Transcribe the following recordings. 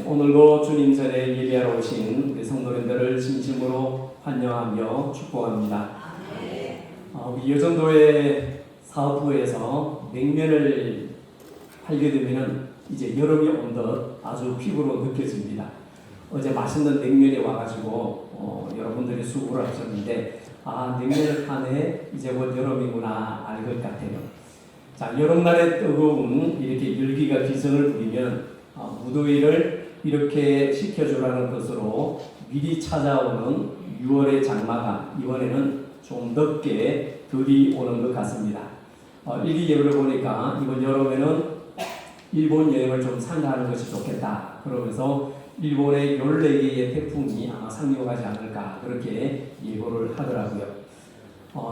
오늘도 주님 전에 예배하러 오신 우리 성도님들을 진심으로 환영하며 축복합니다. 우리 여전도의 사업부에서 냉면을 팔게 되면 이제 여름이 온 듯 아주 피부로 느껴집니다. 어제 맛있는 냉면이 와가지고 여러분들이 수고를 하셨는데 냉면을 파네 이제 곧 여름이구나 알 것 같아요. 자, 여름날의 뜨거운 이렇게 열기가 기승을 부리면 무더위를 이렇게 식혀주라는 것으로 미리 찾아오는 6월의 장마가 이번에는 좀 늦게 들이오는 것 같습니다. 일기예보를 보니까 이번 여름에는 일본 여행을 좀 삼가하는 것이 좋겠다. 그러면서 일본의 14개의 태풍이 아마 상륙하지 않을까 그렇게 예보를 하더라고요.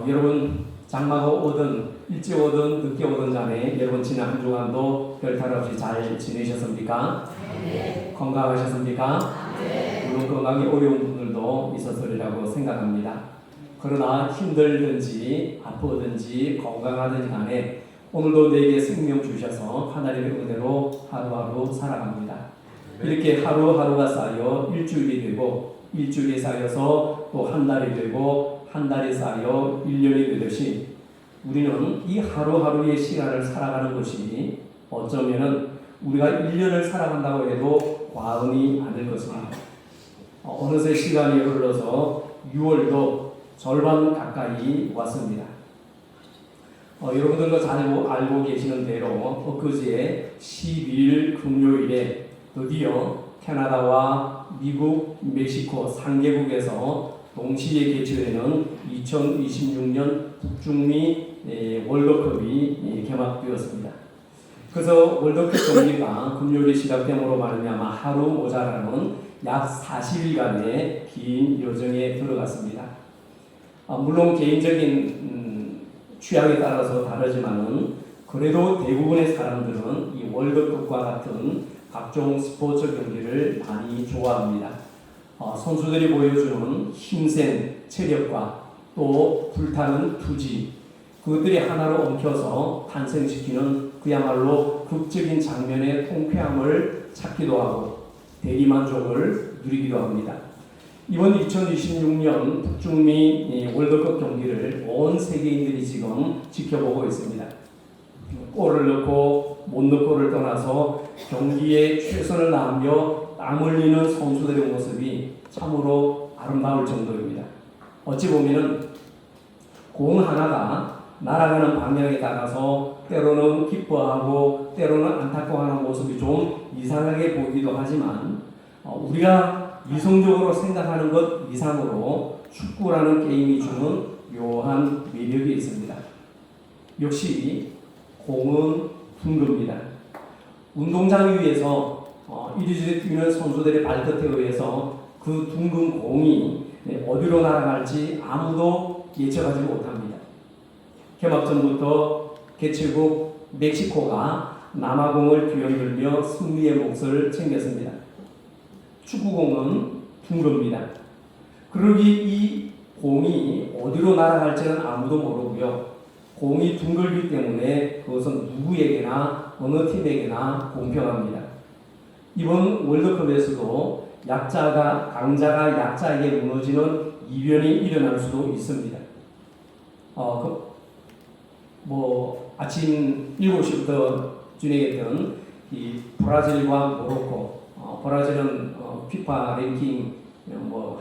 여러분 장마가 오든 일찍 오든 늦게 오든 간에 여러분 지난 한 주간도 별탈 없이 잘 지내셨습니까? 네. 건강하셨습니까? 네. 물론 건강이 어려운 분들도 있었으리라고 생각합니다. 그러나 힘들든지 아프든지 건강하든지 간에 오늘도 내게 생명 주셔서 하나님의 은혜로 하루하루 살아갑니다. 이렇게 하루하루가 쌓여 일주일이 되고 일주일이 쌓여서 또 한 달이 되고 한 달이 쌓여 1년이 되듯이 우리는 이 하루하루의 시간을 살아가는 것이 어쩌면은 우리가 1년을 살아간다고 해도 과언이 아닐 것입니다. 어느새 시간이 흘러서 6월도 절반 가까이 왔습니다. 여러분들도 잘 알고 계시는 대로 엊그제 12일 금요일에 드디어 캐나다와 미국, 멕시코 3개국에서 동시에 개최되는 2026년 북중미 월드컵이 개막되었습니다. 그래서 월드컵 경기가 금요일에 시작됨으로 말미암아 하루 모자라는 약 40일간의 긴 여정에 들어갔습니다. 물론 개인적인 취향에 따라서 다르지만은 그래도 대부분의 사람들은 이 월드컵과 같은 각종 스포츠 경기를 많이 좋아합니다. 선수들이 보여주는 힘센 체력과 또 불타는 투지 그것들이 하나로 엉켜서 탄생시키는 그야말로 극적인 장면의 통쾌함을 찾기도 하고 대리만족을 누리기도 합니다. 이번 2026년 북중미 월드컵 경기를 온 세계인들이 지금 지켜보고 있습니다. 골을 넣고 못 넣고를 떠나서 경기에 최선을 다하며 땀 흘리는 선수들의 모습이 참으로 아름다울 정도입니다. 어찌 보면은 공 하나가 날아가는 방향에 따라서 때로는 기뻐하고 때로는 안타까워하는 모습이 좀 이상하게 보이기도 하지만 우리가 이성적으로 생각하는 것 이상으로 축구라는 게임이 주는 묘한 매력이 있습니다. 역시 공은 둥급니다. 운동장 위에서 이리저리 뛰는 선수들의 발끝에 의해서 그 둥근 공이 어디로 날아갈지 아무도 예측하지 못합니다. 개막전부터 개최국 멕시코가 남아공을 뒤흔들며 승리의 몫을 챙겼습니다. 축구공은 둥급니다. 그러기 이 공이 어디로 날아갈지는 아무도 모르고요. 공이 둥글기 때문에 그것은 누구에게나 어느 팀에게나 공평합니다. 이번 월드컵에서도 강자가 약자에게 무너지는 이변이 일어날 수도 있습니다. 아침 7시부터 진행했던 이 브라질과 모로코, 브라질은 피파 랭킹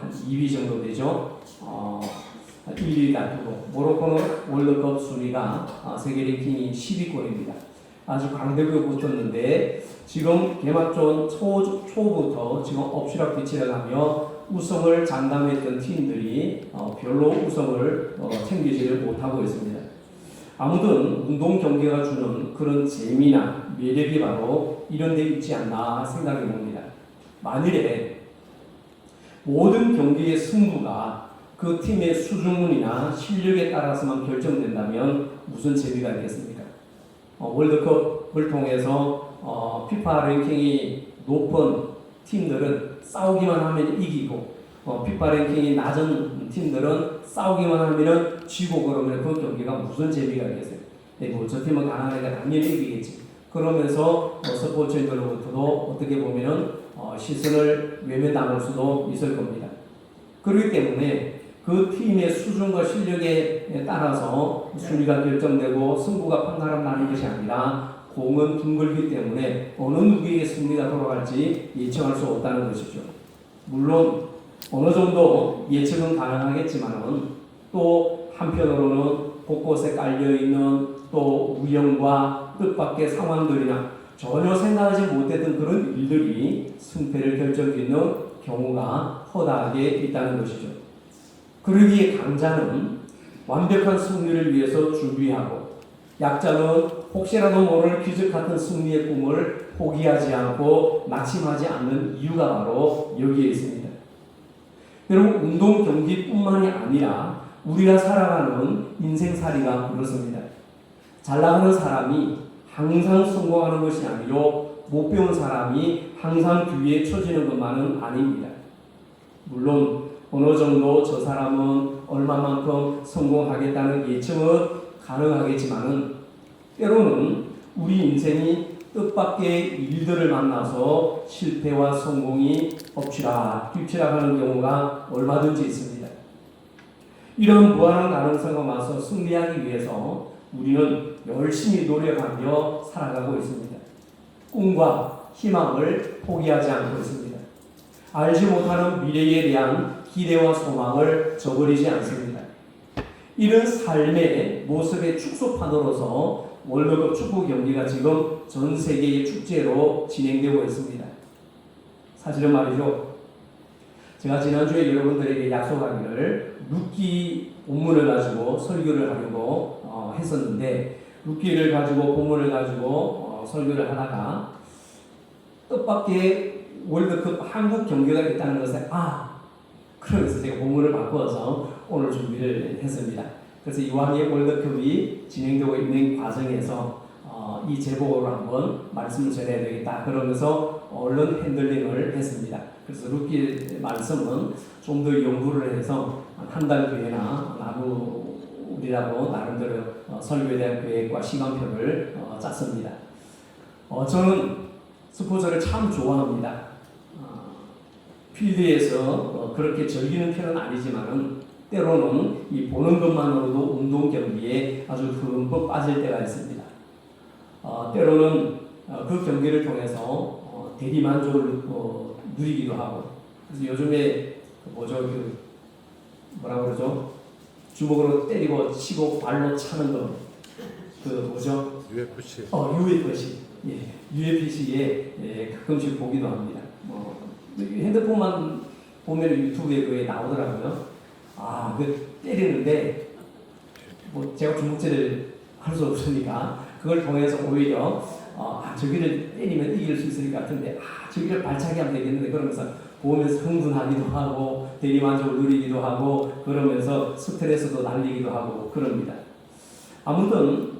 한 2위 정도 되죠. 1위 다투고 모로코는 월드컵 순위가 세계 랭킹이 10위권입니다. 아주 강대국에 붙었는데 지금 개막전 초부터 지금 엎치락뒤치락 하며 우승을 장담했던 팀들이 별로 우승을 챙기지를 못하고 있습니다. 아무튼 운동 경기가 주는 그런 재미나 매력이 바로 이런 데 있지 않나 생각해 봅니다. 만일에 모든 경기의 승부가 그 팀의 수준이나 실력에 따라서만 결정된다면 무슨 재미가 있겠습니까? 월드컵을 통해서 피파 랭킹이 높은 팀들은 싸우기만 하면 이기고 피파 랭킹이 낮은 팀들은 싸우기만 하면 지고 그러면 그 경기가 무슨 재미가 있겠어요? 저 팀은 강하니까 당연히 이기겠지. 그러면서 스포츠인들로부터도 어떻게 보면은 시선을 외면당할 수도 있을 겁니다. 그렇기 때문에 그 팀의 수준과 실력에 따라서 순위가 결정되고 승부가 판가름 나는 것이 아니라 공은 둥글기 때문에 어느 누구에게 승리가 돌아갈지 예측할 수 없다는 것이죠. 물론 어느 정도 예측은 가능하겠지만은 또 한편으로는 곳곳에 깔려있는 또 우연과 뜻밖의 상황들이나 전혀 생각하지 못했던 그런 일들이 승패를 결정짓는 경우가 허다하게 있다는 것이죠. 그러기에 강자는 완벽한 승리를 위해서 준비하고 약자는 혹시라도 모를 기적 같은 승리의 꿈을 포기하지 않고 낙심하지 않는 이유가 바로 여기에 있습니다. 여러분, 운동 경기뿐만이 아니라 우리가 살아가는 인생살이가 그렇습니다. 잘 나가는 사람이 항상 성공하는 것이 아니고 못 배운 사람이 항상 뒤에 처지는 것만은 아닙니다. 물론 어느 정도 저 사람은 얼마만큼 성공하겠다는 예측은 가능하겠지만은 때로는 우리 인생이 뜻밖의 일들을 만나서 실패와 성공이 엎치락 뒤치락 하는 경우가 얼마든지 있습니다. 이런 무한한 가능성과 맞서 승리하기 위해서 우리는 열심히 노력하며 살아가고 있습니다. 꿈과 희망을 포기하지 않고 있습니다. 알지 못하는 미래에 대한 기대와 소망을 저버리지 않습니다. 이런 삶의 모습의 축소판으로서 월드컵 축구 경기가 지금 전 세계의 축제로 진행되고 있습니다. 사실은 말이죠. 제가 지난주에 여러분들에게 약속하기를 루키 본문을 가지고 설교를 하려고 했었는데 루키를 가지고 본문을 가지고 설교를 하다가 뜻밖의 월드컵 한국 경기가 있다는 것에 그래서 제가 본문을 바꿔서 오늘 준비를 했습니다. 그래서 이왕에 월드컵이 진행되고 있는 과정에서 이 제목으로 한번 말씀을 전해야 되겠다 그러면서 얼른 핸들링을 했습니다. 그래서 루키 말씀은 좀 더 연구를 해서 한 달 뒤에나 나누리라고 나름대로 설교에 대한 계획과 시간표를 짰습니다. 저는 스포츠를 참 좋아합니다. 필드에서 그렇게 즐기는 편은 아니지만은 때로는 이 보는 것만으로도 운동 경기에 아주 흠뻑 빠질 때가 있습니다. 때로는 그 경기를 통해서 대리만족을 누리기도 하고, 그래서 요즘에 뭐라고 그러죠? 주먹으로 때리고 치고 발로 차는 거, UFC. UFC. 예, UFC에 가끔씩 보기도 합니다. 핸드폰만 보면 유튜브에 그게 나오더라고요. 때리는데 제가 주먹질을 할 수 없으니까 그걸 통해서 오히려 저기를 때리면 이길 수 있을 것 같은데 저기를 발차기 하면 되겠는데 그러면서 보면서 흥분하기도 하고 대리만족을 누리기도 하고 그러면서 스트레스도 날리기도 하고 그럽니다. 아무튼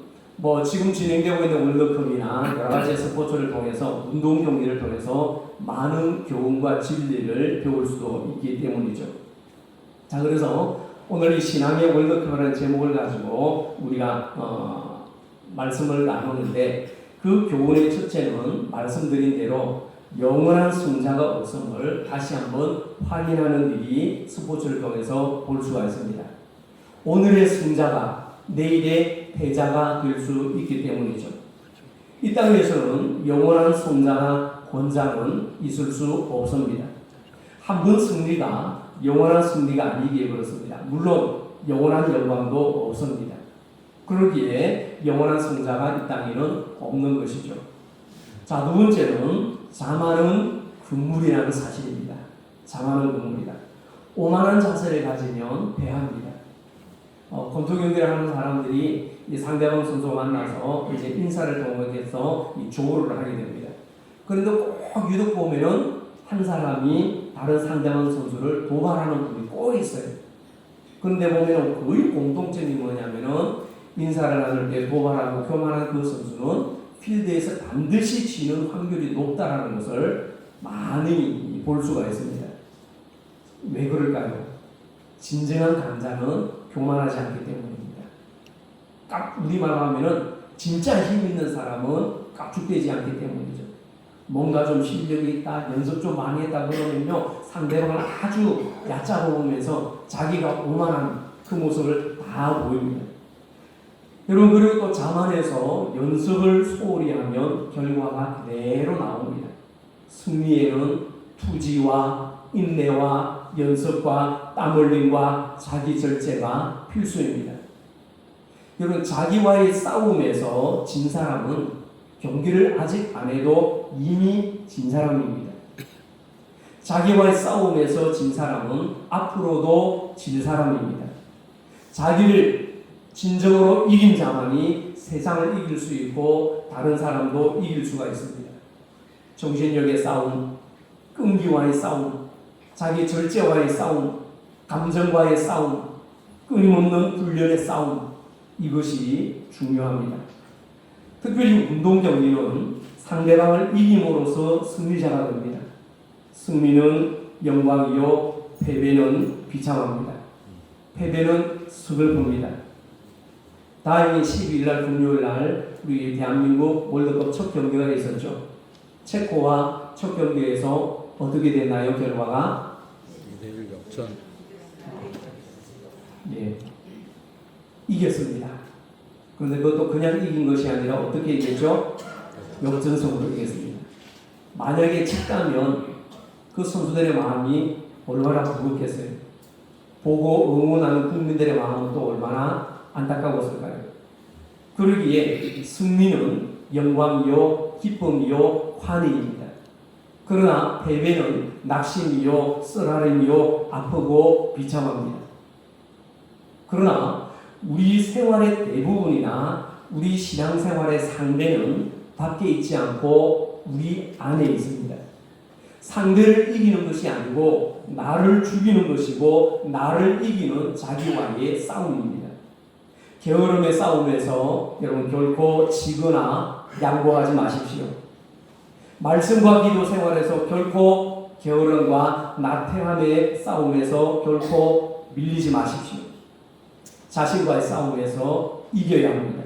지금 진행되고 있는 월드컵이나 여러 가지 스포츠를 통해서 운동 경기를 통해서 많은 교훈과 진리를 배울 수도 있기 때문이죠. 자, 그래서 오늘 이 신앙의 월드컵이라는 제목을 가지고 우리가 말씀을 나누는데 그 교훈의 첫째는 말씀드린 대로 영원한 승자가 없음을 다시 한번 확인하는 일이 스포츠를 통해서 볼 수가 있습니다. 오늘의 승자가 내일의 패자가 될 수 있기 때문이죠. 이 땅에서는 영원한 승자나 권장은 있을 수 없습니다. 한 번 승리가 영원한 승리가 아니기에 그렇습니다. 물론 영원한 영광도 없습니다. 그러기에 영원한 승자가 이 땅에는 없는 것이죠. 자, 두 번째는 자만은 금물이라는 사실입니다. 자만은 금물이다. 오만한 자세를 가지면 패합니다. 권투 경기를 하는 사람들이 이 상대방 선수가 만나서 이제 인사를 통해서 이 조를 하게 됩니다. 그런데 꼭 유독 보면은 한 사람이 다른 상대방 선수를 도발하는 분이 꼭 있어요. 그런데 보면 거의 공통점이 뭐냐면은 인사를 나눌 때 도발하고 교만한 그 선수는 필드에서 반드시 지는 확률이 높다라는 것을 많이 볼 수가 있습니다. 왜 그럴까요? 진정한 강자는 교만하지 않기 때문입니다. 우리말로 하면은 진짜 힘 있는 사람은 깝죽대지 않기 때문이죠. 뭔가 좀 실력이 있다, 연습 좀 많이 했다 그러면요, 상대방을 아주 얕잡아 보면서 자기가 오만한 그 모습을 다 보입니다. 여러분, 그리고 또 자만해서 연습을 소홀히 하면 결과가 그대로 나옵니다. 승리에는 투지와 인내와 연습과 땀 흘림과 자기 절제가 필수입니다. 여러분, 자기와의 싸움에서 진 사람은 경기를 아직 안 해도 이미 진 사람입니다. 자기와의 싸움에서 진 사람은 앞으로도 질 사람입니다. 자기를 진정으로 이긴 자만이 세상을 이길 수 있고 다른 사람도 이길 수가 있습니다. 정신력의 싸움, 끈기와의 싸움, 자기 절제와의 싸움, 감정과의 싸움, 끊임없는 훈련의 싸움, 이것이 중요합니다. 특별히 운동 경기는 상대방을 이김으로써 승리자가 됩니다. 승리는 영광이요, 패배는 비참합니다. 패배는 슬픕니다. 다행히 12일날 금요일날 우리 대한민국 월드컵 첫 경기가 있었죠. 체코와 첫 경기에서 어떻게 됐나요? 결과가 2대1 역전. 예, 이겼습니다. 그런데 그것도 그냥 이긴 것이 아니라 어떻게 이겼죠? 역전승으로 이겼습니다. 만약에 직가면 그 선수들의 마음이 얼마나 부극했어요. 보고 응원하는 국민들의 마음은 또 얼마나 안타까웠을까요? 그러기에 승리는 영광이요, 기쁨이요, 환희입니다. 그러나 패배는 낙심이요, 쓰라림이요, 아프고 비참합니다. 그러나 우리 생활의 대부분이나 우리 신앙생활의 상대는 밖에 있지 않고 우리 안에 있습니다. 상대를 이기는 것이 아니고 나를 죽이는 것이고 나를 이기는 자기와의 싸움입니다. 게으름의 싸움에서 여러분 결코 지거나 양보하지 마십시오. 말씀과 기도 생활에서 결코 게으름과 나태함의 싸움에서 결코 밀리지 마십시오. 자신과의 싸움에서 이겨야 합니다.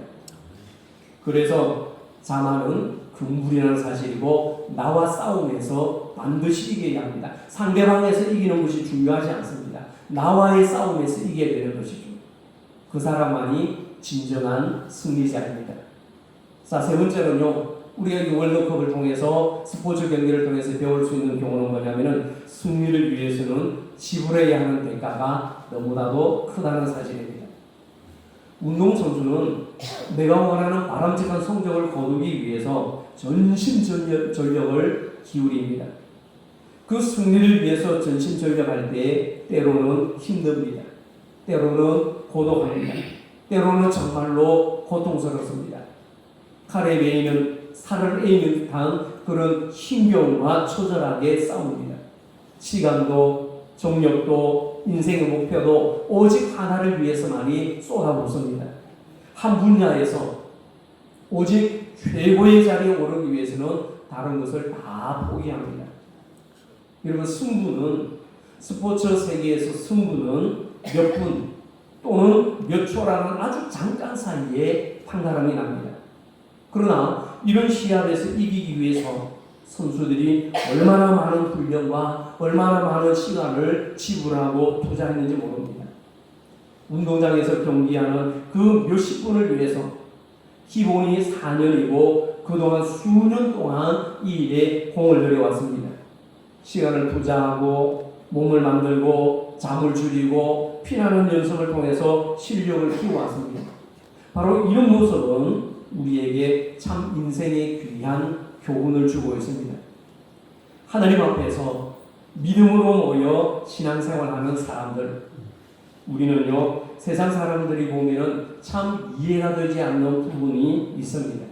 그래서 자만은 금불이라는 사실이고 나와 싸움에서 반드시 이겨야 합니다. 상대방에서 이기는 것이 중요하지 않습니다. 나와의 싸움에서 이겨야 되는 것이죠. 그 사람만이 진정한 승리자입니다. 자, 세 번째는요, 우리가 이 월드컵을 통해서 스포츠 경기를 통해서 배울 수 있는 교훈은 뭐냐면은 승리를 위해서는 지불해야 하는 대가가 너무나도 크다는 사실입니다. 운동선수는 내가 원하는 바람직한 성적을 거두기 위해서 전심전력을 기울입니다. 그 승리를 위해서 전심전력할 때 때로는 힘듭니다. 때로는 고독합니다. 때로는 정말로 고통스럽습니다. 칼에 매이는 살을 에이는 듯한 그런 힘겨움과 처절하게 싸웁니다. 시간도 정력도 인생의 목표도 오직 하나를 위해서만이 쏟아붓습니다. 한 분야에서 오직 최고의 자리에 오르기 위해서는 다른 것을 다 포기합니다. 여러분, 승부는 스포츠 세계에서 승부는 몇 분 또는 몇 초라는 아주 잠깐 사이에 판가름이 납니다. 그러나 이런 시합에서 이기기 위해서 선수들이 얼마나 많은 훈련과 얼마나 많은 시간을 지불하고 투자했는지 모릅니다. 운동장에서 경기하는 그 몇십 분을 위해서 기본이 4년이고 그동안 수년 동안 이 일에 공을 들여왔습니다. 시간을 투자하고 몸을 만들고 잠을 줄이고 피나는 연습을 통해서 실력을 키워왔습니다. 바로 이런 모습은 우리에게 참 인생의 귀한 교훈을 주고 있습니다. 하나님 앞에서 믿음으로 모여 신앙생활하는 사람들, 우리는요 세상 사람들이 보면은 참 이해가 되지 않는 부분이 있습니다.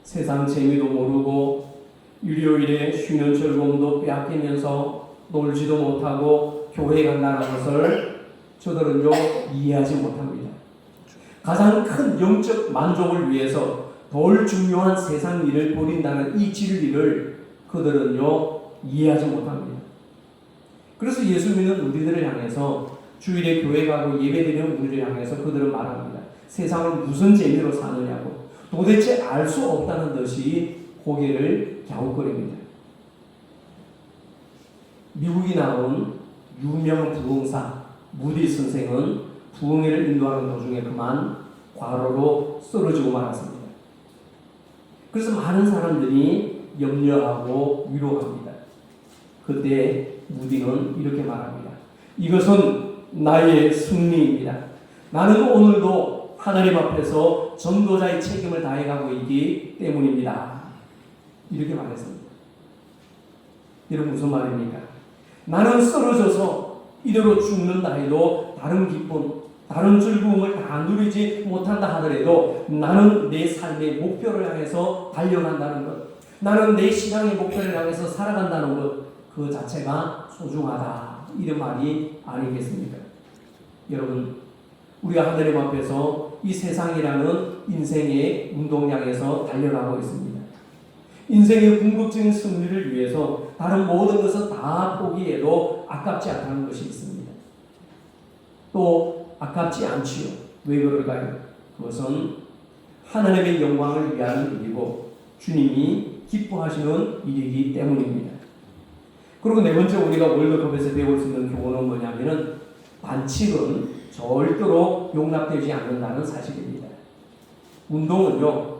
세상 재미도 모르고 일요일에 쉬는 즐거움도 빼앗기면서 놀지도 못하고 교회 간다는 것을 저들은요 이해하지 못합니다. 가장 큰 영적 만족을 위해서 덜 중요한 세상 일을 버린다는 이 진리를 그들은요 이해하지 못합니다. 그래서 예수 믿는 우리들을 향해서 주일에 교회 가고 예배드리는 우리를 향해서 그들은 말합니다. 세상을 무슨 재미로 사느냐고 도대체 알 수 없다는 듯이 고개를 갸웃거립니다. 미국이 나온 유명 부흥사 무디 선생은 부흥회를 인도하는 도중에 그만 과로로 쓰러지고 말았습니다. 그래서 많은 사람들이 염려하고 위로합니다. 그때 무디는 이렇게 말합니다. 이것은 나의 승리입니다. 나는 오늘도 하나님 앞에서 전도자의 책임을 다해가고 있기 때문입니다. 이렇게 말했습니다. 여러분 무슨 말입니까? 나는 쓰러져서 이대로 죽는다 해도 다른 기쁨, 다른 즐거움을 다 누리지 못한다 하더라도 나는 내 삶의 목표를 향해서 달려간다는 것, 나는 내 신앙의 목표를 향해서 살아간다는 것, 그 자체가 소중하다. 이런 말이 아니겠습니까? 여러분, 우리가 하나님 앞에서 이 세상이라는 인생의 운동장에서 달려가고 있습니다. 인생의 궁극적인 승리를 위해서 다른 모든 것은 다 포기해도 아깝지 않다는 것이 있습니다. 또 아깝지 않지요. 왜 그럴까요? 그것은 하나님의 영광을 위한 일이고 주님이 기뻐하시는 일이기 때문입니다. 그리고 네 번째 우리가 월드컵에서 배울 수 있는 교훈은 뭐냐면은 반칙은 절대로 용납되지 않는다는 사실입니다. 운동은요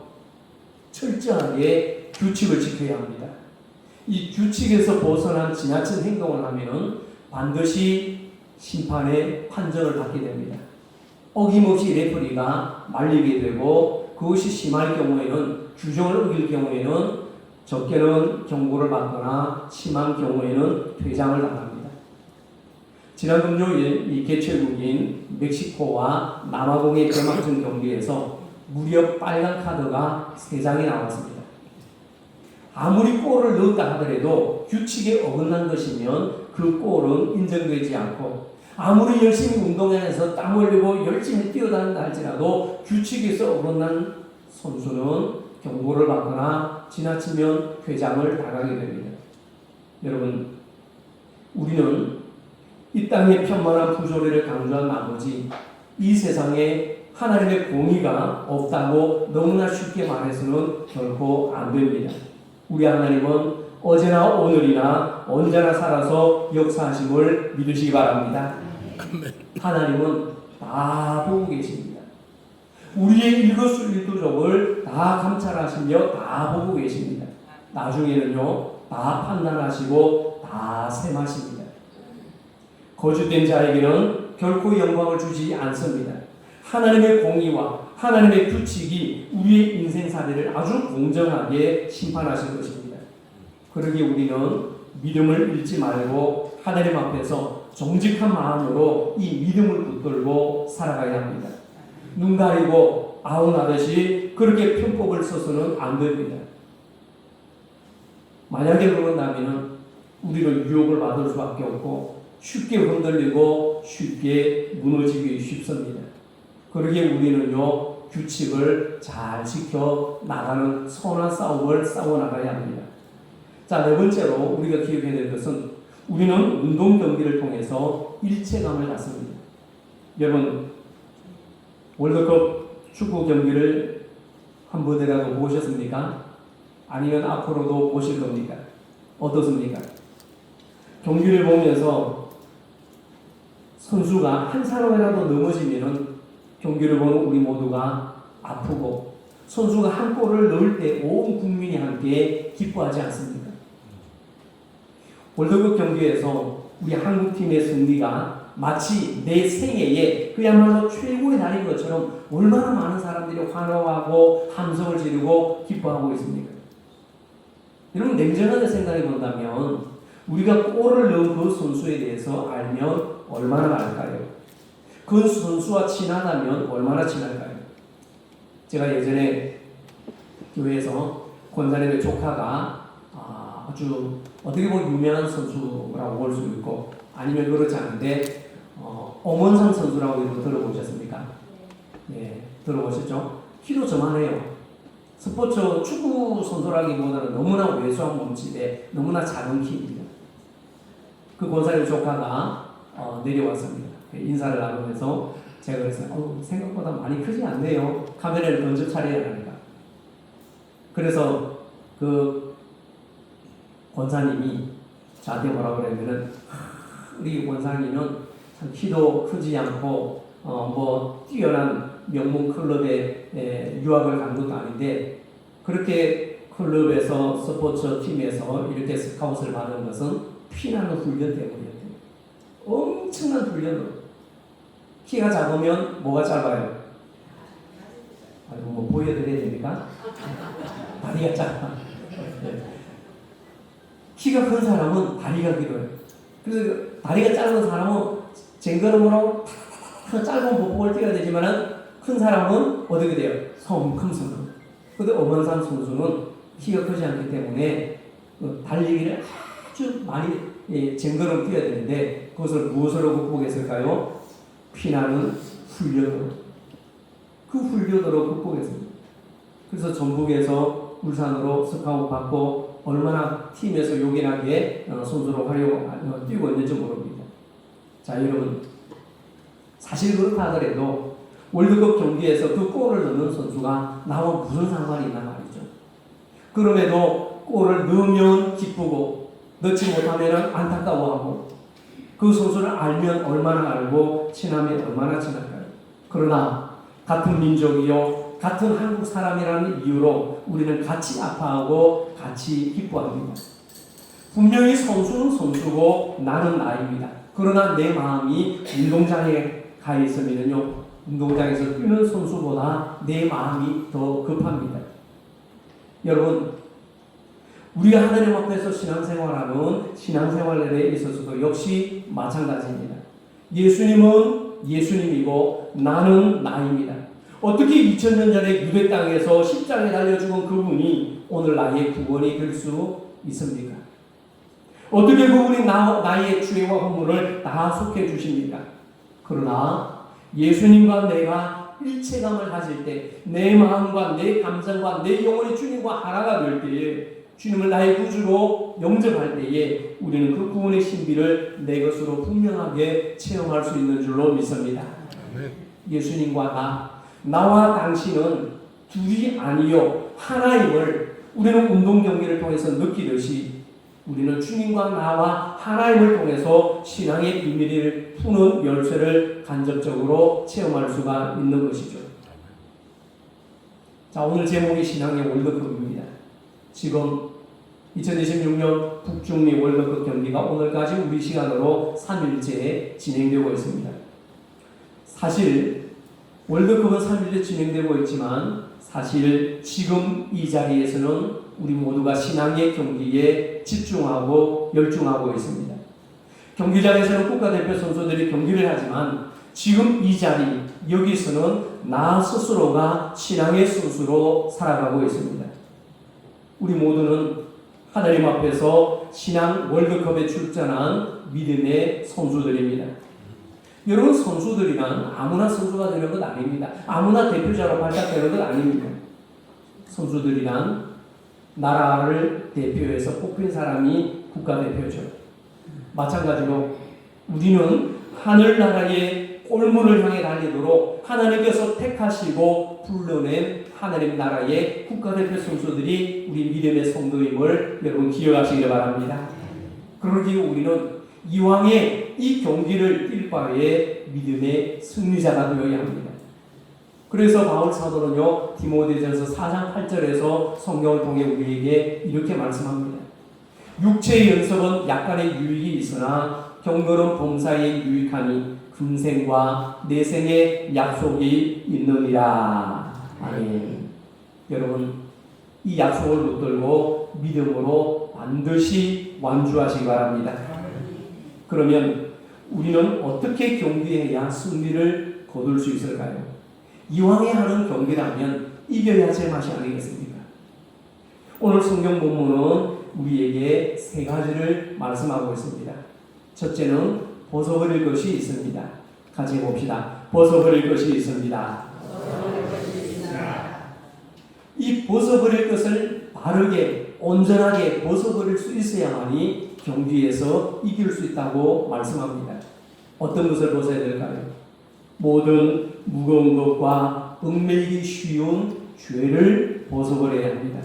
철저하게 규칙을 지켜야 합니다. 이 규칙에서 벗어난 지나친 행동을 하면은 반드시 심판의 판정을 받게 됩니다. 어김없이 레퍼리가 말리게 되고 그것이 심할 경우에는 규정을 어길 경우에는 적게는 경고를 받거나 심한 경우에는 퇴장을 당합니다. 지난 금요일 이 개최국인 멕시코와 남아공의 개막전 경기에서 무려 빨간 카드가 3장이 나왔습니다. 아무리 골을 넣었다 하더라도 규칙에 어긋난 것이면 그 골은 인정되지 않고 아무리 열심히 운동해서 땀 흘리고 열심히 뛰어다닌다 할지라도 규칙에서 어긋난 선수는 경고를 받거나 지나치면 퇴장을 당하게 됩니다. 여러분, 우리는 이 땅의 편만한 부조리를 강조한 나머지 이 세상에 하나님의 공의가 없다고 너무나 쉽게 말해서는 결코 안 됩니다. 우리 하나님은 어제나 오늘이나 언제나 살아서 역사하심을 믿으시기 바랍니다. 하나님은 다 보고 계십니다. 우리의 일거수일투족을 다 감찰하시며 다 보고 계십니다. 나중에는요 다 판단하시고 다 셈하십니다. 거짓된 자에게는 결코 영광을 주지 않습니다. 하나님의 공의와 하나님의 규칙이 우리의 인생사례를 아주 공정하게 심판하실 것입니다. 그러기에 우리는 믿음을 잃지 말고 하나님 앞에서 정직한 마음으로 이 믿음을 붙들고 살아가야 합니다. 눈 가리고 아웅하듯이 그렇게 편법을 써서는 안 됩니다. 만약에 그런다면 우리는 유혹을 받을 수밖에 없고 쉽게 흔들리고 쉽게 무너지기 쉽습니다. 그러기에 우리는요 규칙을 잘 지켜 나가는 선한 싸움을 싸워나가야 합니다. 자, 네 번째로 우리가 기억해야 될 것은 우리는 운동 경기를 통해서 일체감을 갖습니다. 여러분, 월드컵 축구 경기를 한 번이라도 보셨습니까? 아니면 앞으로도 보실 겁니까? 어떻습니까? 경기를 보면서 선수가 한 사람이라도 넘어지면은 경기를 보는 우리 모두가 아프고 선수가 한 골을 넣을 때 온 국민이 함께 기뻐하지 않습니까? 월드컵 경기에서 우리 한국팀의 승리가 마치 내 생애에 그야말로 최고의 날인 것처럼 얼마나 많은 사람들이 환호하고 함성을 지르고 기뻐하고 있습니까? 여러분 냉정하게 생각해 본다면 우리가 골을 넣은 그 선수에 대해서 알면 얼마나 알까요? 그 선수와 친하다면 얼마나 친할까요? 제가 예전에 교회에서 권사님의 조카가 아주 어떻게 보면 유명한 선수라고 볼 수 있고 아니면 그렇지 않은데 엄원상 선수라고 이거 들어보셨습니까? 네, 들어보셨죠? 키도 저만해요. 스포츠 축구 선수라기보다는 너무나 왜소한 몸집에 너무나 작은 키입니다. 그 권사님 조카가 내려왔습니다. 인사를 나누면서 제가 그랬어요. 생각보다 많이 크지 않네요. 카메라를 던져 차려야 하니까. 그래서 그 권사님이 저한테 뭐라고 그러냐면은 우리 권사님은 참 키도 크지 않고 뭐 뛰어난 명문 클럽에 유학을 간 것도 아닌데 그렇게 클럽에서 스포츠 팀에서 이렇게 스카웃을 받은 것은 피나는 훈련 때문이었대요. 엄청난 훈련으로. 키가 작으면 뭐가 짧아요? 아이고 뭐 보여드려야 됩니까? 다리가 짧아. 네. 키가 큰 사람은 다리가 길어요. 그래서 다리가 짧은 사람은 쟁걸음으로 짧은 보폭을 뛰어야 되지만은 큰 사람은 어떻게 돼요? 성큼성큼. 근데 엄원산 선수는 키가 크지 않기 때문에 달리기를 아주 많이 쟁걸음 뛰어야 되는데 그것을 무엇으로 극복했을까요? 피나는 훈련으로. 그 훈련으로 극복했습니다. 그래서 전북에서 울산으로 스카웃 받고 얼마나 팀에서 요긴하게 선수로 뛰고 있는지 모릅니다. 자, 여러분, 사실 그렇다 하더라도 월드컵 경기에서 그 골을 넣는 선수가 나와 무슨 상관이 있나 말이죠. 그럼에도 골을 넣으면 기쁘고 넣지 못하면 안타까워하고 그 선수를 알면 얼마나 알고 친하면 얼마나 친할까요? 그러나 같은 민족이요 같은 한국 사람이라는 이유로 우리는 같이 아파하고 같이 기뻐합니다. 분명히 선수는 선수고 나는 나입니다. 그러나 내 마음이 운동장에 가 있으면요 운동장에서 뛰는 선수보다 내 마음이 더 급합니다. 여러분, 우리가 하나님 앞에서 신앙생활하는 신앙생활에 있어서도 역시 마찬가지입니다. 예수님은 예수님이고 나는 나입니다. 어떻게 2000년 전에 유대 땅에서 십자가에 달려 죽은 그분이 오늘 나의 구원이 될 수 있습니까? 어떻게 그분이 나의 죄와 허물을 다 속해 주십니까? 그러나 예수님과 내가 일체감을 가질 때 내 마음과 내 감정과 내 영혼이 주님과 하나가 될 때에 주님을 나의 구주로 영접할 때에 우리는 그 구원의 신비를 내 것으로 분명하게 체험할 수 있는 줄로 믿습니다. 예수님과 나와 당신은 둘이 아니요 하나임을 우리는 운동 경기를 통해서 느끼듯이 우리는 주님과 나와 하나님을 통해서 신앙의 비밀을 푸는 열쇠를 간접적으로 체험할 수가 있는 것이죠. 자, 오늘 제목이 신앙의 월드컵입니다. 지금 2026년 북중미 월드컵 경기가 오늘까지 우리 시간으로 3일째 진행되고 있습니다. 사실 월드컵은 3일째 진행되고 있지만 사실 지금 이 자리에서는 우리 모두가 신앙의 경기에 집중하고 열중하고 있습니다. 경기장에서는 국가대표 선수들이 경기를 하지만 지금 이 자리 여기서는 나 스스로가 신앙의 선수로 살아가고 있습니다. 우리 모두는 하나님 앞에서 신앙 월드컵에 출전한 믿음의 선수들입니다. 여러분, 선수들이란 아무나 선수가 되는 것 아닙니다. 아무나 대표자로 발탁되는 것 아닙니다. 선수들이란 나라를 대표해서 뽑힌 사람이 국가대표죠. 마찬가지로 우리는 하늘나라의 골문을 향해 달리도록 하나님께서 택하시고 불러낸 하나님 나라의 국가대표 선수들이 우리 믿음의 성도임을 여러분 기억하시길 바랍니다. 그러기에 우리는 이왕에 이 경기를 뛸 바에 믿음의 승리자가 되어야 합니다. 그래서 바울 사도는요 디모데전서 4장 8절에서 성경을 통해 우리에게 이렇게 말씀합니다. 육체의 연습은 약간의 유익이 있으나 경건은 범사에 유익하니 금생과 내생의 약속이 있느니라. 아멘. 여러분, 이 약속을 붙들고 믿음으로 반드시 완주하시기 바랍니다. 그러면 우리는 어떻게 경기해야 승리를 거둘 수 있을까요? 이왕에 하는 경기라면 이겨야 제맛이 아니겠습니까? 오늘 성경 본문은 우리에게 세 가지를 말씀하고 있습니다. 첫째는 벗어버릴 것이 있습니다. 같이 봅시다. 벗어버릴 것이 있습니다. 이 벗어버릴 것을 바르게 온전하게 벗어버릴 수 있어야만이 경기에서 이길 수 있다고 말씀합니다. 어떤 것을 벗어야 될까요? 모든 무거운 것과 얽매이기 쉬운 죄를 벗어버려야 합니다.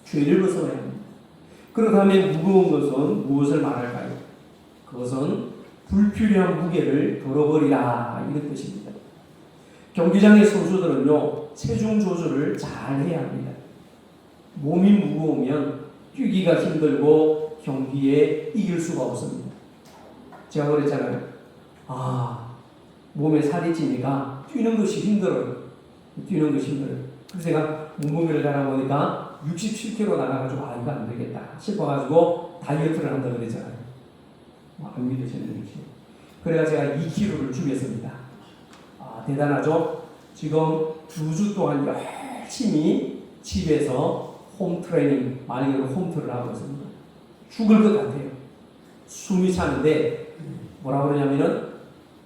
죄를 벗어버려야 합니다. 그렇다면 무거운 것은 무엇을 말할까요? 그것은 불필요한 무게를 덜어버리라, 이런 뜻입니다. 경기장의 선수들은요, 체중 조절을 잘 해야 합니다. 몸이 무거우면 뛰기가 힘들고 경기에 이길 수가 없습니다. 제가 그랬잖아요. 몸에 살이 찌니까 뛰는 것이 힘들어요. 뛰는 것이 힘들어요. 그래서 제가 몸무게를 달아보니까 67kg 나가가지고 이거 안 되겠다 싶어가지고 다이어트를 한다고 그랬잖아요. 안 믿으시는 거지. 그래가 제가 2kg를 줄였습니다. 대단하죠? 지금 2주 동안 열심히 집에서 홈트레이닝, 말 그대로 홈트를 하고 있습니다. 죽을 것 같아요. 숨이 차는데 뭐라고 그러냐면은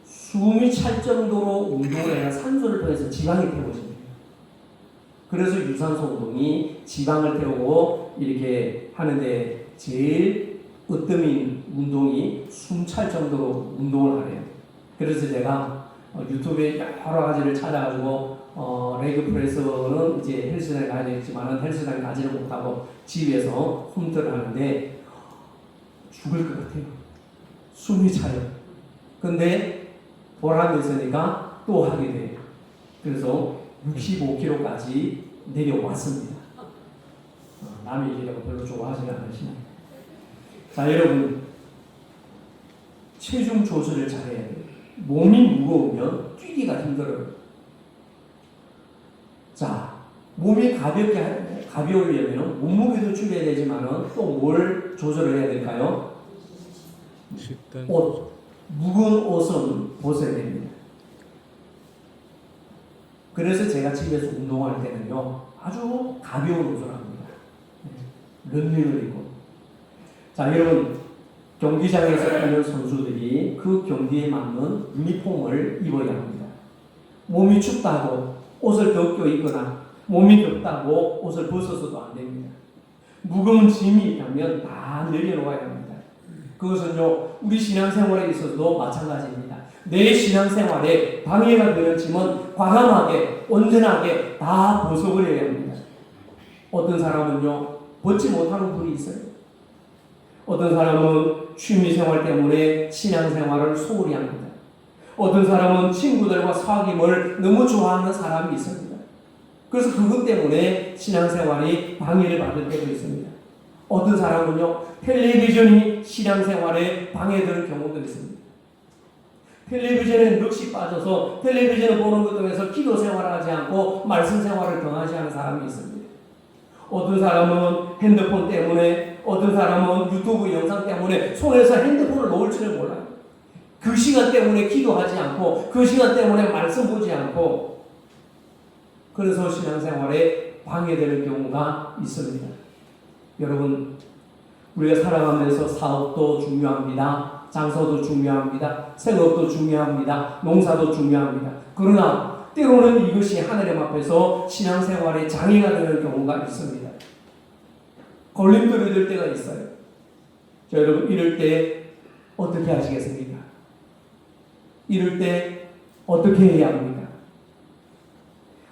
숨이 찰 정도로 운동을 해야 산소를 통해서 지방이 태워집니다. 그래서 유산소 운동이 지방을 태우고 이렇게 하는데 제일 으뜸인 운동이 숨 찰 정도로 운동을 하래요. 그래서 제가 유튜브에 여러 가지를 찾아가지고 레그 프레스는 이제 헬스장에 가야 되겠지만 헬스장에 가지를 못하고 집에서 홈트를 하는데 죽을 것 같아요. 숨이 차요. 근데 보람이 있으니까 또 하게 돼요. 그래서 65kg까지 내려왔습니다. 남이 얘기하고 별로 좋아하지 않으시나요? 자, 여러분, 체중 조절을 잘해야 돼요. 몸이 무거우면 뛰기가 힘들어요. 자, 몸이 가벼우려면 몸무게도 줄여야 되지만 또 뭘 조절해야 될까요? 옷, 무거운 옷은 벗어야 됩니다. 그래서 제가 집에서 운동할 때는요, 아주 가벼운 옷을 합니다. 런닝을 입고. 자, 여러분, 경기장에서 뛰는 선수들이 그 경기에 맞는 유니폼을 입어야 합니다. 몸이 춥다고 옷을 더 껴입거나 몸이 덥다고 옷을 벗어서도 안 됩니다. 무거운 짐이 있다면 다 내려놓아야 합니다. 그것은요, 우리 신앙생활에 있어서도 마찬가지입니다. 내 신앙생활에 방해가 되는 짐은 과감하게, 온전하게 다 벗어버려야 합니다. 어떤 사람은요, 벗지 못하는 분이 있어요. 어떤 사람은 취미생활 때문에 신앙생활을 소홀히 합니다. 어떤 사람은 친구들과 사귐을 너무 좋아하는 사람이 있습니다. 그래서 그것 때문에 신앙생활이 방해를 받을 때도 있습니다. 어떤 사람은요, 텔레비전이 신앙생활에 방해되는 경우도 있습니다. 텔레비전에 넋이 빠져서 텔레비전을 보는 것 통해서 기도 생활을 하지 않고 말씀 생활을 경하지 않은 사람이 있습니다. 어떤 사람은 핸드폰 때문에, 어떤 사람은 유튜브 영상 때문에 손에서 핸드폰을 놓을 줄을 몰라요. 그 시간 때문에 기도하지 않고, 그 시간 때문에 말씀 보지 않고, 그래서 신앙생활에 방해되는 경우가 있습니다. 여러분, 우리가 살아가면서 사업도 중요합니다. 장소도 중요합니다. 생업도 중요합니다. 농사도 중요합니다. 그러나 때로는 이것이 하나님 앞에서 신앙생활에 장애가 되는 경우가 있습니다. 걸림돌이 될 때가 있어요. 자, 여러분, 이럴 때 어떻게 하시겠습니까? 이럴 때 어떻게 해야 합니까?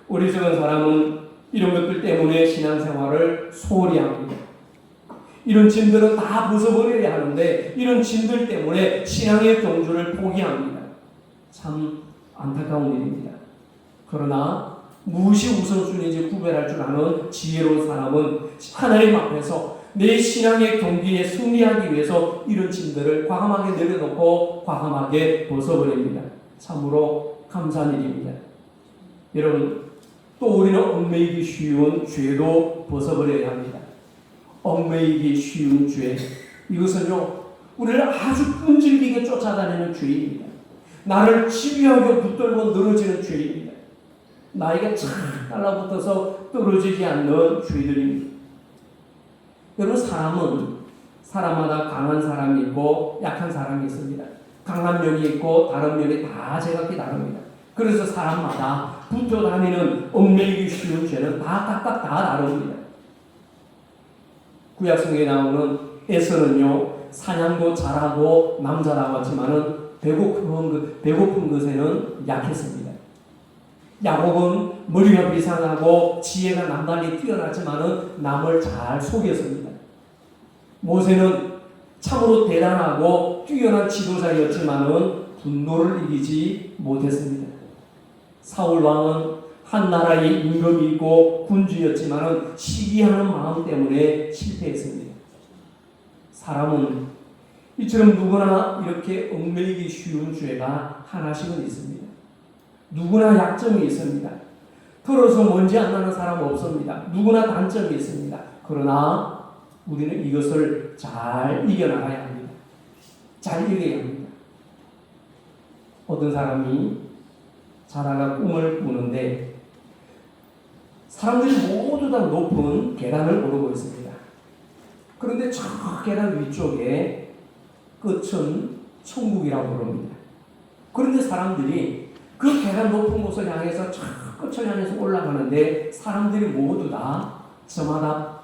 어리석은 사람은 이런 것들 때문에 신앙생활을 소홀히 합니다. 이런 짐들은 다 벗어버려야 하는데 이런 짐들 때문에 신앙의 경주를 포기합니다. 참 안타까운 일입니다. 그러나 무엇이 우선순위인지 구별할 줄 아는 지혜로운 사람은 하나님 앞에서 내 신앙의 경기에 승리하기 위해서 이런 짐들을 과감하게 내려놓고 과감하게 벗어버립니다. 참으로 감사한 일입니다. 여러분, 또 우리는 얽매이기 쉬운 죄도 벗어버려야 합니다. 얽매이기 쉬운 죄, 이것은요, 우리를 아주 끈질기게 쫓아다니는 죄입니다. 나를 집요하게 붙들고 늘어지는 죄입니다. 나이가 착 달라붙어서 떨어지지 않는 죄들입니다. 여러분, 사람은 사람마다 강한 사람이 있고 약한 사람이 있습니다. 강한 면이 있고 다른 면이 다 제각기 다릅니다. 그래서 사람마다 붙어 다니는 얽매이기 쉬운 죄는 다 각각 다 다릅니다. 구약성경에 나오는 에서는요, 사냥도 잘하고 남자라고 하지만은 배고픈 것에는 약했습니다. 야곱은 머리가 비상하고 지혜가 남달리 뛰어났지만은 남을 잘 속였습니다. 모세는 참으로 대단하고 뛰어난 지도자였지만은 분노를 이기지 못했습니다. 사울 왕은 한 나라의 임금이 있고 군주였지만은 시기하는 마음 때문에 실패했습니다. 사람은 이처럼 누구나 이렇게 얽매이기 쉬운 죄가 하나씩은 있습니다. 누구나 약점이 있습니다. 털어서 먼지 안 나는 사람 없습니다. 누구나 단점이 있습니다. 그러나 우리는 이것을 잘 이겨나가야 합니다. 잘 이겨야 합니다. 어떤 사람이 자다가 꿈을 꾸는데 사람들이 모두 다 높은 계단을 오르고 있습니다. 그런데 저 계단 위쪽에 끝은 천국이라고 부릅니다. 그런데 사람들이 그 계단 높은 곳을 향해서 저 끝을 향해서 올라가는데 사람들이 모두 다 저마다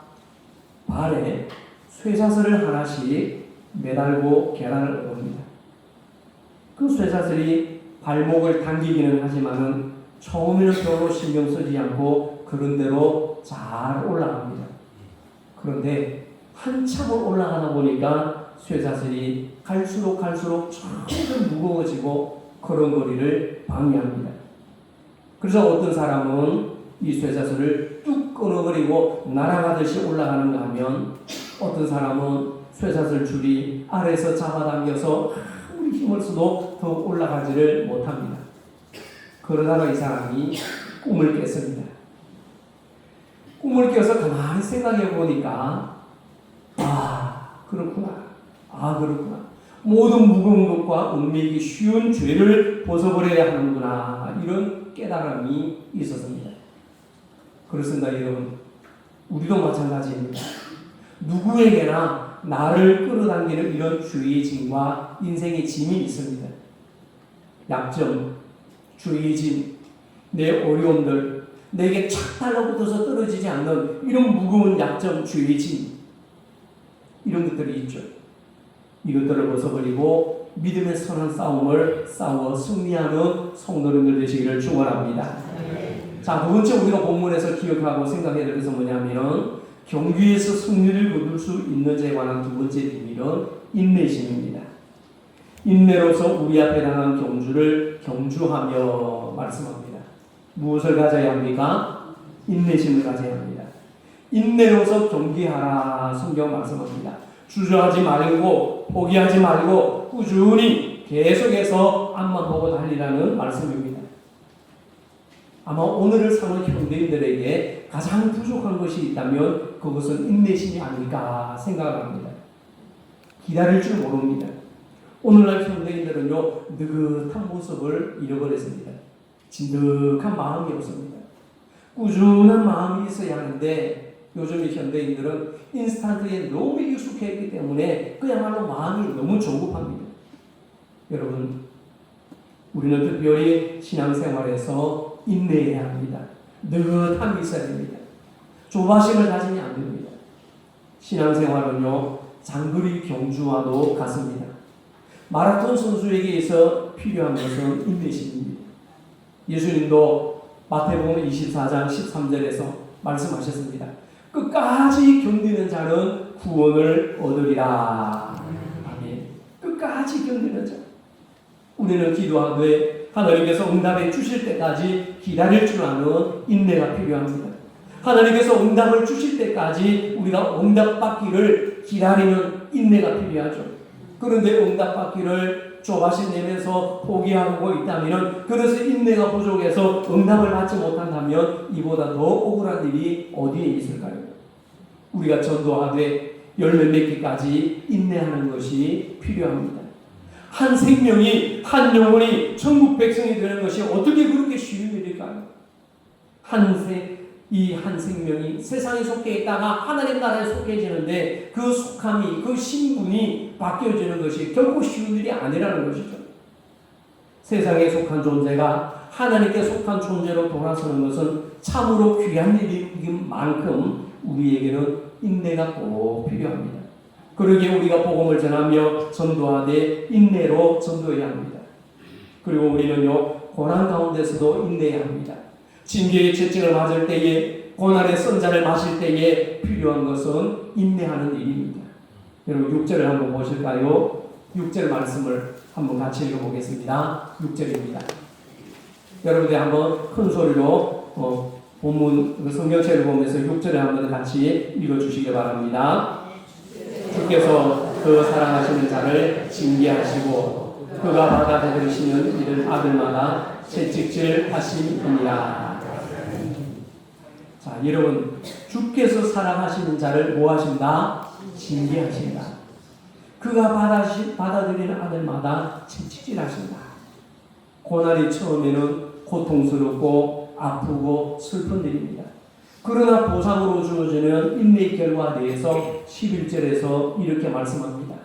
발에 쇠사슬을 하나씩 매달고 계단을 오릅니다. 그 쇠사슬이 발목을 당기기는 하지만은 처음에는 별로 신경 쓰지 않고 그런 대로 잘 올라갑니다. 그런데 한참을 올라가다 보니까 쇠사슬이 갈수록 점점 무거워지고 걸음걸이를 방해합니다. 그래서 어떤 사람은 이 쇠사슬을 뚝 끊어버리고 날아가듯이 올라가는가 하면 어떤 사람은 쇠사슬 줄이 아래에서 잡아당겨서 아무리 힘을 써도 더 올라가지를 못합니다. 그러다가 이 사람이 꿈을 깼습니다. 꿈을 꿔서 가만히 생각해 보니까 그렇구나. 모든 무거운 것과 얽매이기 쉬운 죄를 벗어버려야 하는구나. 이런 깨달음이 있었습니다. 그렇습니다, 여러분. 우리도 마찬가지입니다. 누구에게나 나를 끌어당기는 이런 죄의 짐과 인생의 짐이 있습니다. 약점, 죄의 짐, 내 어려움들, 내게 착 달라붙어서 떨어지지 않는 이런 무거운 약점, 죄의 짐, 이런 것들이 있죠. 이것들을 벗어버리고 믿음의 선한 싸움을 싸워 승리하는 성도님들 되시기를 축원합니다. 자, 두 번째 우리가 본문에서 기억하고 생각해야 될 것은 뭐냐면 경주에서 승리를 거둘 수 있는 데에 관한 두 번째 비밀은 인내심입니다. 인내로서 우리 앞에 당한 경주를 경주하며 말씀합니다. 무엇을 가져야 합니까? 인내심을 가져야 합니다. 인내로서 경기하라 성경 말씀합니다. 주저하지 말고 포기하지 말고 꾸준히 계속해서 앞만 보고 달리라는 말씀입니다. 아마 오늘을 사는 현대인들에게 가장 부족한 것이 있다면 그것은 인내심이 아닐까 생각합니다. 기다릴 줄 모릅니다. 오늘날 현대인들은요 느긋한 모습을 잃어버렸습니다. 진득한 마음이 없습니다. 꾸준한 마음이 있어야 하는데 요즘 현대인들은 인스턴트에 너무 익숙해있기 때문에 그야말로 마음이 너무 조급합니다. 여러분, 우리는 특별히 신앙생활에서 인내해야 합니다. 느긋함이 있어야 됩니다. 조바심을 가지면 안 됩니다. 신앙생활은요 장거리 경주와도 같습니다. 마라톤 선수에게 있어 필요한 것은 인내심입니다. 예수님도 마태복음 24장 13절에서 말씀하셨습니다. 끝까지 견디는 자는 구원을 얻으리라. 아멘. 끝까지 견디는 자. 우리는 기도하되 하나님께서 응답해 주실 때까지 기다릴 줄 아는 인내가 필요합니다. 하나님께서 응답을 주실 때까지 우리가 응답받기를 기다리는 인내가 필요하죠. 그런데 응답받기를 조바심 내면서 포기하고 있다면 그래서 인내가 부족해서 응답을 받지 못한다면 이보다 더 억울한 일이 어디에 있을까요? 우리가 전도하되 열매 맺기까지 인내하는 것이 필요합니다. 한 생명이 한 영혼이 천국 백성이 되는 것이 어떻게 그렇게 쉬운 일일까요? 이 한 생명이 세상에 속해 있다가 하나님 나라에 속해지는데 그 속함이 그 신분이 바뀌어지는 것이 결코 쉬운 일이 아니라는 것이죠. 세상에 속한 존재가 하나님께 속한 존재로 돌아서는 것은 참으로 귀한 일인 만큼 우리에게는 인내가 꼭 필요합니다. 그러기에 우리가 복음을 전하며 전도하되 인내로 전도해야 합니다. 그리고 우리는요 고난 가운데서도 인내해야 합니다. 징계의 채찍을 맞을 때에 고난의 선자를 마실 때에 필요한 것은 인내하는 일입니다. 여러분 6절을 한번 보실까요? 6절 말씀을 한번 같이 읽어보겠습니다. 6절입니다. 여러분들이 한번 큰 소리로 본문 성경책을 보면서 6절을 한번 같이 읽어주시기 바랍니다. 주께서 그 사랑하시는 자를 징계하시고 그가 받아들이시는 이들 아들마다 채찍질 하심이니라. 자, 여러분 주께서 사랑하시는 자를 뭐 하신다? 징계하신다. 그가 받아들이는 아들마다 채찍질 하신다. 고난이 처음에는 고통스럽고 아프고 슬픈 일입니다. 그러나 보상으로 주어지는 인내의 결과에 대해서 11절에서 이렇게 말씀합니다.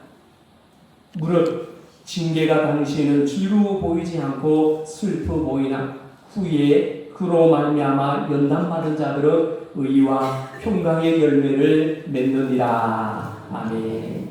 무릇 징계가 당시에는 즐거워 보이지 않고 슬퍼 보이나 후에 그로 말미암아 연단받은 자들은 의와 평강의 열매를 맺느니라. 아멘.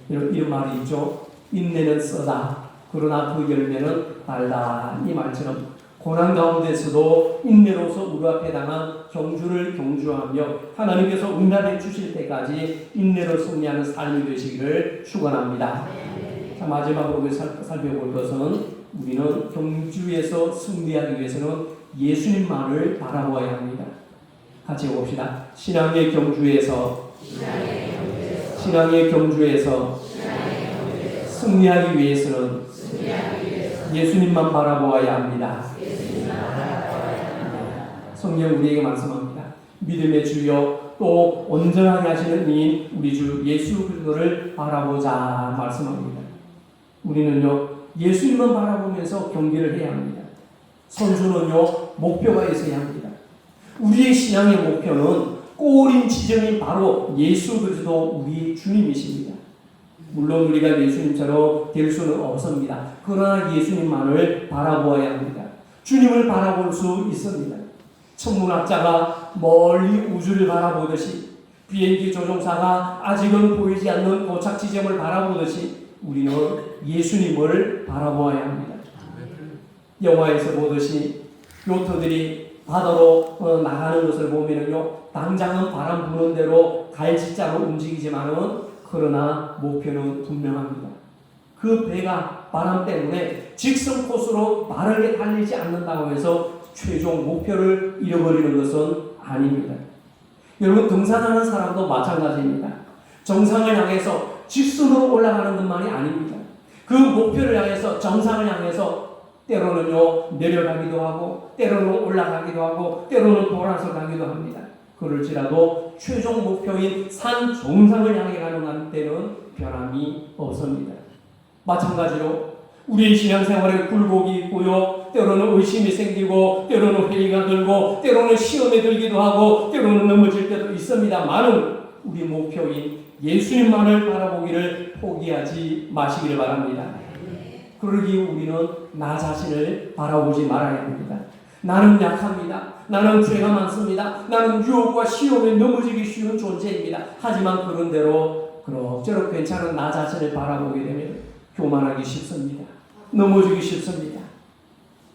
이런 말이 있죠. 인내는 쓰다. 그러나 그 열매는 달다. 이 말처럼 고난 가운데서도 인내로서 우리 앞에 당한 경주를 경주하며 하나님께서 응답해 주실 때까지 인내로 승리하는 삶이 되시기를 축원합니다. 자, 마지막으로 살펴볼 것은 우리는 경주에서 승리하기 위해서는 예수님만을 바라보아야 합니다. 같이 봅시다. 신앙의 경주에서 승리하기 위해서는 예수님만 바라보아야 합니다. 성경 우리에게 말씀합니다. 믿음의 주여 또 온전하게 하시는 이인 우리 주 예수 그리스도를 바라보자 말씀합니다. 우리는요 예수님만 바라보면서 경기를 해야 합니다. 선수는요 목표가 있어야 합니다. 우리의 신앙의 목표는 꼬린 지점이 바로 예수 그리스도 우리 주님이십니다. 물론 우리가 예수님처럼 될 수는 없습니다. 그러나 예수님만을 바라보아야 합니다. 주님을 바라볼 수 있습니다. 천문학자가 멀리 우주를 바라보듯이 비행기 조종사가 아직은 보이지 않는 도착 지점을 바라보듯이 우리는 예수님을 바라보아야 합니다. 영화에서 보듯이 요트들이 바다로 나가는 것을 보면은요 당장은 바람 부는 대로 갈짓자로 움직이지만은 그러나 목표는 분명합니다. 그 배가 바람 때문에 직선 코스로 빠르게 달리지 않는다고 해서 최종 목표를 잃어버리는 것은 아닙니다. 여러분 등산하는 사람도 마찬가지입니다. 정상을 향해서 직선으로 올라가는 것만이 아닙니다. 그 목표를 향해서 정상을 향해서 때로는요 내려가기도 하고 때로는 올라가기도 하고 때로는 돌아서 가기도 합니다. 그럴지라도 최종 목표인 산 정상을 향해 가는 때는 변함이 없습니다. 마찬가지로 우리의 신앙생활에 굴곡이 있고요. 때로는 의심이 생기고 때로는 회의가 들고 때로는 시험에 들기도 하고 때로는 넘어질 때도 있습니다만은 우리 목표인 예수님만을 바라보기를 포기하지 마시기를 바랍니다. 그러기 우리는 나 자신을 바라보지 말아야 합니다. 나는 약합니다. 나는 죄가 많습니다. 나는 유혹과 시험에 넘어지기 쉬운 존재입니다. 하지만 그런 대로 그럭저럭 괜찮은 나 자신을 바라보게 되면 교만하기 쉽습니다. 넘어지기 쉽습니다.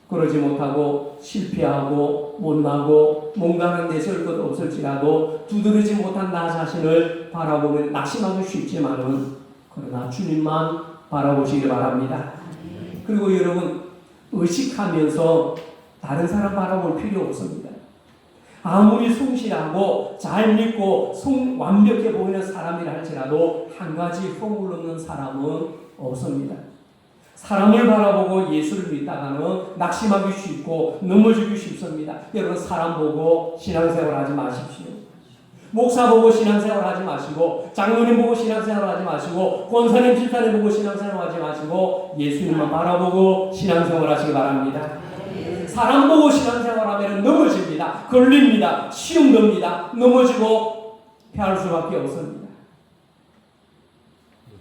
그러지 못하고 실패하고 못나고 뭔가는 내세울 것 없을지라도 두드러지 못한 나 자신을 바라보면 낙심하기 쉽지만은 그러나 주님만 바라보시기 바랍니다. 그리고 여러분 의식하면서 다른 사람 바라볼 필요 없습니다. 아무리 성실하고 잘 믿고 완벽해 보이는 사람이라 할지라도 한 가지 허물 없는 사람은 없습니다. 사람을 바라보고 예수를 믿다가는 낙심하기 쉽고 넘어지기 쉽습니다. 여러분 사람 보고 신앙생활 하지 마십시오. 목사 보고 신앙생활 하지 마시고 장로님 보고 신앙생활 하지 마시고 권사님 집사님 보고 신앙생활 하지 마시고 예수님만 바라보고 신앙생활 하시기 바랍니다. 사람 보고 신앙생활하면 넘어집니다. 걸립니다. 시험 겁니다. 넘어지고 패할 수밖에 없습니다.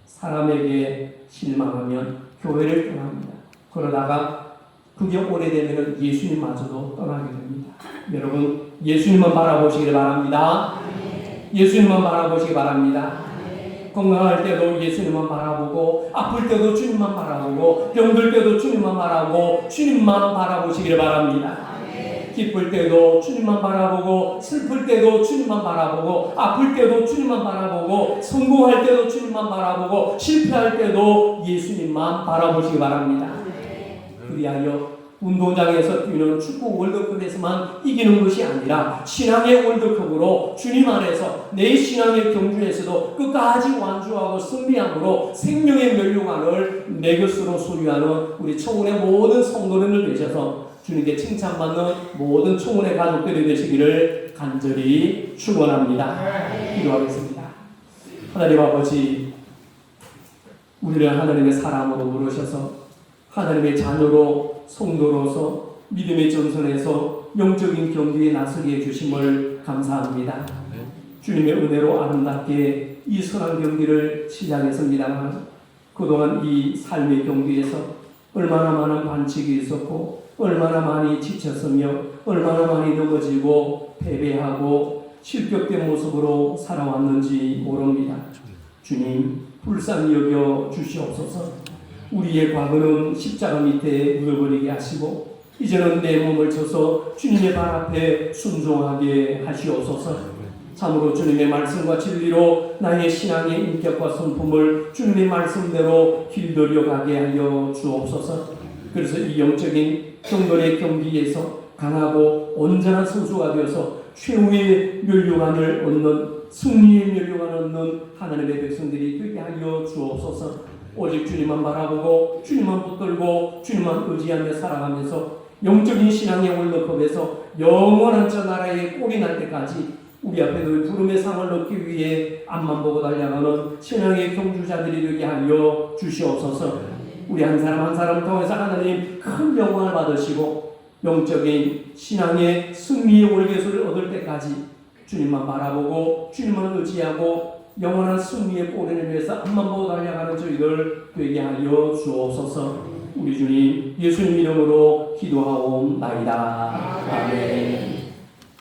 사람에게 실망하면 교회를 떠납니다. 그러다가 그게 오래되면 예수님마저도 떠나게 됩니다. 여러분 예수님만 바라보시길 바랍니다. 예수님만 바라보시기 바랍니다. 건강할 때도 예수님만 바라보고 아플 때도 주님만 바라보고 병들 때도 주님만 바라보고 주님만 바라보시길 바랍니다. 기쁠 때도 주님만 바라보고, 슬플 때도 주님만 바라보고, 아플 때도 주님만 바라보고, 성공할 때도 주님만 바라보고, 실패할 때도 예수님만 바라보시기 바랍니다. 그리하여 운동장에서 뛰는 축구 월드컵에서만 이기는 것이 아니라 신앙의 월드컵으로 주님 안에서 내 신앙의 경주에서도 끝까지 완주하고 승리함으로 생명의 면류관을 내 것으로 소유하는 우리 청운의 모든 성도님들 되셔서 주님께 칭찬받는 모든 청운의 가족들이 되시기를 간절히 축원합니다. 기도하겠습니다. 하나님 아버지, 우리를 하나님의 사람으로 부르셔서 하나님의 자녀로 성도로서 믿음의 전선에서 영적인 경기에 나서게 해주심을 감사합니다. 주님의 은혜로 아름답게 이 선한 경기를 시작했습니다만 그동안 이 삶의 경기에서 얼마나 많은 반칙이 있었고 얼마나 많이 지쳤으며 얼마나 많이 넘어지고 패배하고 실격된 모습으로 살아왔는지 모릅니다. 주님 불쌍히 여겨 주시옵소서. 우리의 과거는 십자가 밑에 묻어버리게 하시고 이제는 내 몸을 쳐서 주님의 발 앞에 순종하게 하시옵소서. 참으로 주님의 말씀과 진리로 나의 신앙의 인격과 성품을 주님의 말씀대로 길들여 가게 하여 주옵소서. 그래서 이 영적인 경건의 경기에서 강하고 온전한 선수가 되어서 최후의 면류관을 얻는, 승리의 면류관을 얻는 하나님의 백성들이 되게 하여 주옵소서. 오직 주님만 바라보고 주님만 붙들고 주님만 의지하며 살아가면서 영적인 신앙의 월드컵에서 영원한 저 나라의 꼴이 날 때까지 우리 앞에 놓인 부름의 상을 얻기 위해 앞만 보고 달려가는 신앙의 경주자들이 되게 하여 주시옵소서. 우리 한 사람 한 사람 통해서 하나님 큰 영광을 받으시고 영적인 신앙의 승리의 월계수를 얻을 때까지 주님만 바라보고 주님만 의지하고 영원한 승리의 꼬리를 위해서 앞만 보고 달려가는 저희들 되게 하여 주옵소서. 우리 주님 예수님 이름으로 기도하옵나이다.